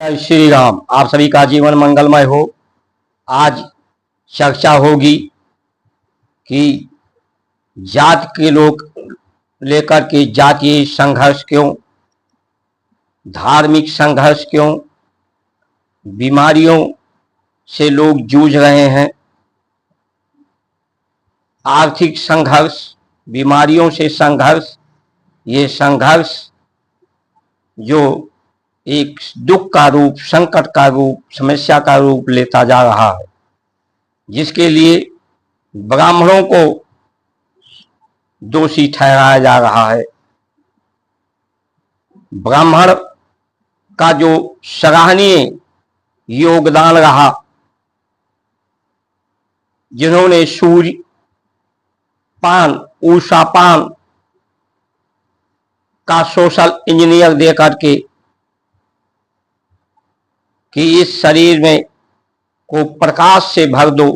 जय श्री राम। आप सभी का जीवन मंगलमय हो। आज चर्चा होगी कि जात के लोग लेकर के जातीय संघर्ष क्यों, धार्मिक संघर्ष क्यों, बीमारियों से लोग जूझ रहे हैं, आर्थिक संघर्ष, बीमारियों से संघर्ष। ये संघर्ष जो एक दुख का रूप, संकट का रूप, समस्या का रूप लेता जा रहा है, जिसके लिए ब्राह्मणों को दोषी ठहराया जा रहा है। ब्राह्मण का जो सराहनीय योगदान रहा, जिन्होंने सूर्य पान, उषा पान का सोशल इंजीनियर दे करके कि इस शरीर में को प्रकाश से भर दो,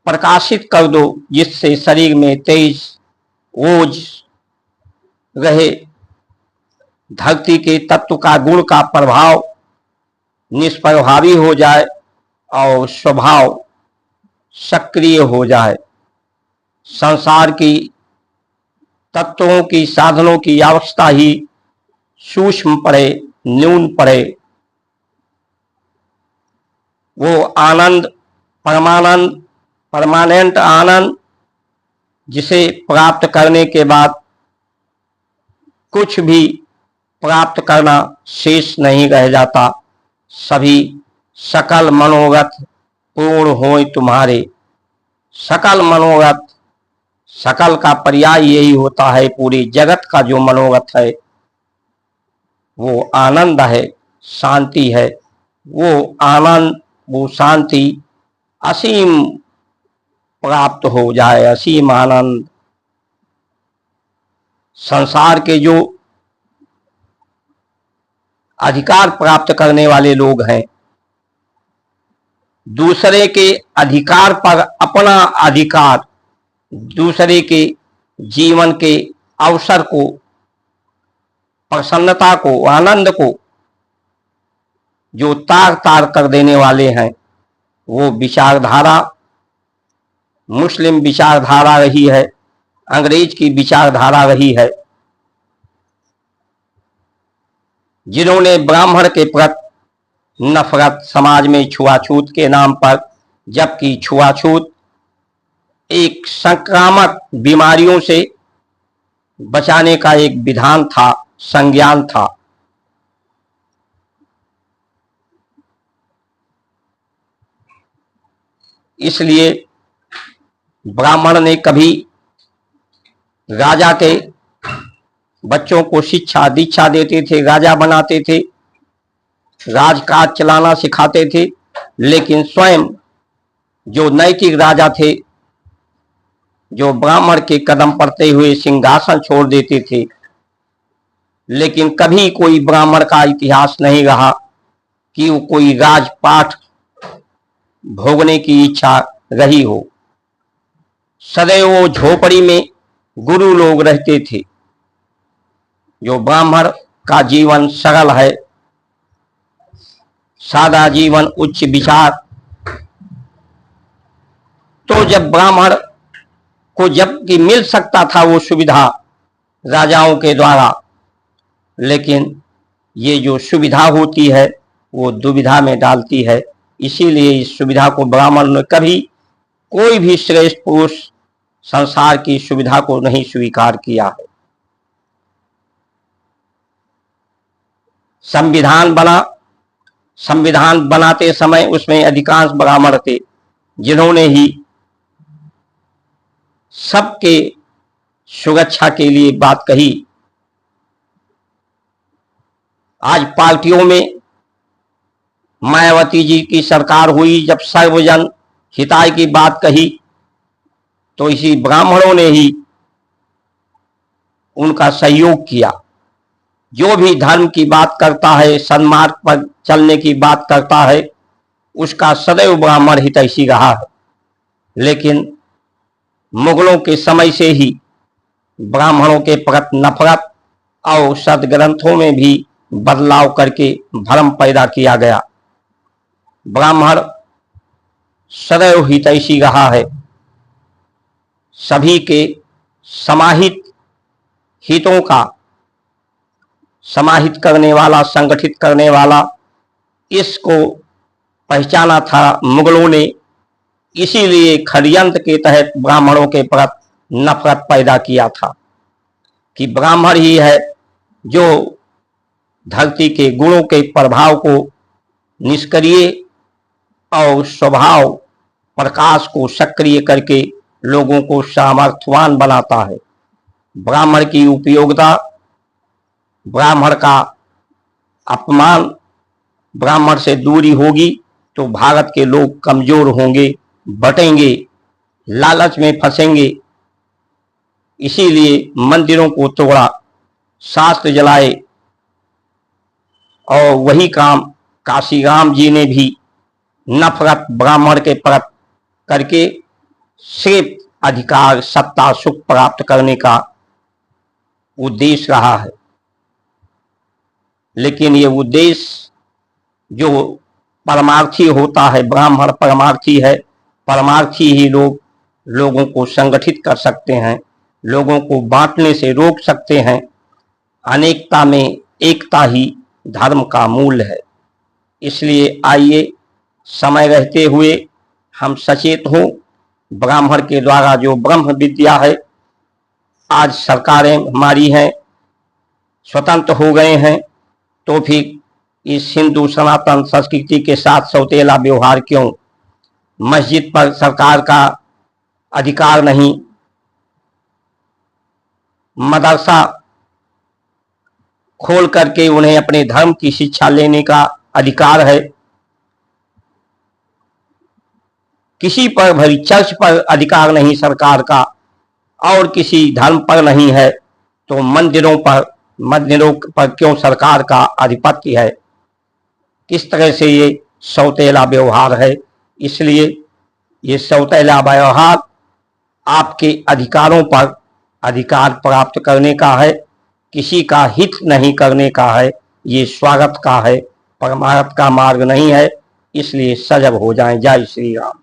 प्रकाशित कर दो, जिससे शरीर में तेज ओज रहे, धरती के तत्व का गुण का प्रभाव निष्प्रभावी हो जाए और स्वभाव सक्रिय हो जाए। संसार की तत्वों की, साधनों की अवस्था ही सूक्ष्म पड़े, न्यून पड़े। वो आनंद, परमानंद, परमानेंट आनंद, जिसे प्राप्त करने के बाद कुछ भी प्राप्त करना शेष नहीं रह जाता। सभी सकल मनोरथ पूर्ण होए तुम्हारे। सकल मनोरथ, सकल का पर्याय यही होता है, पूरे जगत का जो मनोरथ है वो आनंद है, शांति है। वो आनंद, वो शांति असीम प्राप्त हो जाए, असीम आनंद। संसार के जो अधिकार प्राप्त करने वाले लोग हैं, दूसरे के अधिकार पर अपना अधिकार, दूसरे के जीवन के अवसर को, प्रसन्नता को, आनंद को जो तार तार कर देने वाले हैं, वो विचारधारा मुस्लिम विचारधारा रही है, अंग्रेज की विचारधारा रही है, जिन्होंने ब्राह्मण के प्रति नफरत, समाज में छुआछूत के नाम पर, जबकि छुआछूत एक संक्रामक बीमारियों से बचाने का एक विधान था, संज्ञान था। इसलिए ब्राह्मण ने कभी राजा के बच्चों को शिक्षा दीक्षा देते थे, राजा बनाते थे, राजकाज चलाना सिखाते थे, लेकिन स्वयं जो नैतिक राजा थे, जो ब्राह्मण के कदम पड़ते हुए सिंहासन छोड़ देते थे, लेकिन कभी कोई ब्राह्मण का इतिहास नहीं रहा कि वो कोई राजपाट भोगने की इच्छा रही हो। सदैव वो झोपड़ी में गुरु लोग रहते थे। जो ब्राह्मण का जीवन सरल है, सादा जीवन, उच्च विचार, तो जब ब्राह्मण को जबकि मिल सकता था वो सुविधा राजाओं के द्वारा, लेकिन ये जो सुविधा होती है वो दुविधा में डालती है। इसीलिए इस सुविधा को ब्राह्मण ने कभी, कोई भी श्रेष्ठ पुरुष संसार की सुविधा को नहीं स्वीकार किया है। संविधान बना, संविधान बनाते समय उसमें अधिकांश ब्राह्मण थे, जिन्होंने ही सबके सुरक्षा के लिए बात कही। आज पार्टियों में मायावती जी की सरकार हुई, जब सर्वजन हिताय की बात कही तो इसी ब्राह्मणों ने ही उनका सहयोग किया। जो भी धर्म की बात करता है, सन्मार्ग पर चलने की बात करता है, उसका सदैव ब्राह्मण हितैषी रहा है। लेकिन मुगलों के समय से ही ब्राह्मणों के प्रति नफरत और सदग्रंथों में भी बदलाव करके भ्रम पैदा किया गया। ब्राह्मण सदैव हितैषी रहा है, सभी के समाहित हितों का समाहित करने वाला, संगठित करने वाला, इसको पहचाना था मुगलों ने। इसीलिए षड्यंत्र के तहत ब्राह्मणों के प्रति नफरत पैदा किया था कि ब्राह्मण ही है जो धरती के गुणों के प्रभाव को निष्क्रिय और स्वभाव प्रकाश को सक्रिय करके लोगों को सामर्थ्यवान बनाता है। ब्राह्मण की उपयोगिता, ब्राह्मण का अपमान, ब्राह्मण से दूरी होगी तो भारत के लोग कमजोर होंगे, बटेंगे, लालच में फंसेंगे। इसीलिए मंदिरों को तोड़ा, शास्त्र जलाए, और वही काम काशीराम जी ने भी नफरत ब्राह्मण के प्रति करके सिर्फ अधिकार, सत्ता, सुख प्राप्त करने का उद्देश्य रहा है। लेकिन ये उद्देश्य जो परमार्थी होता है, ब्राह्मण परमार्थी है, परमार्थी ही लोगों को संगठित कर सकते हैं, लोगों को बांटने से रोक सकते हैं। अनेकता में एकता ही धर्म का मूल है। इसलिए आइए समय रहते हुए हम सचेत हों। ब्राह्मण के द्वारा जो ब्रह्म विद्या है, आज सरकारें हमारी हैं, स्वतंत्र हो गए हैं, तो फिर इस हिंदू सनातन संस्कृति के साथ सौतेला व्यवहार क्यों? मस्जिद पर सरकार का अधिकार नहीं, मदरसा खोल करके उन्हें अपने धर्म की शिक्षा लेने का अधिकार है। किसी पर भरी चर्च पर अधिकार नहीं सरकार का, और किसी धर्म पर नहीं है, तो मंदिरों पर क्यों सरकार का आधिपत्य है? किस तरह से ये सौतेला व्यवहार है। इसलिए ये सौतेला व्यवहार आपके अधिकारों पर अधिकार प्राप्त करने का है, किसी का हित नहीं करने का है। ये स्वागत का है, परमार्थ का मार्ग नहीं है। इसलिए सजग हो जाएं। जय श्री राम।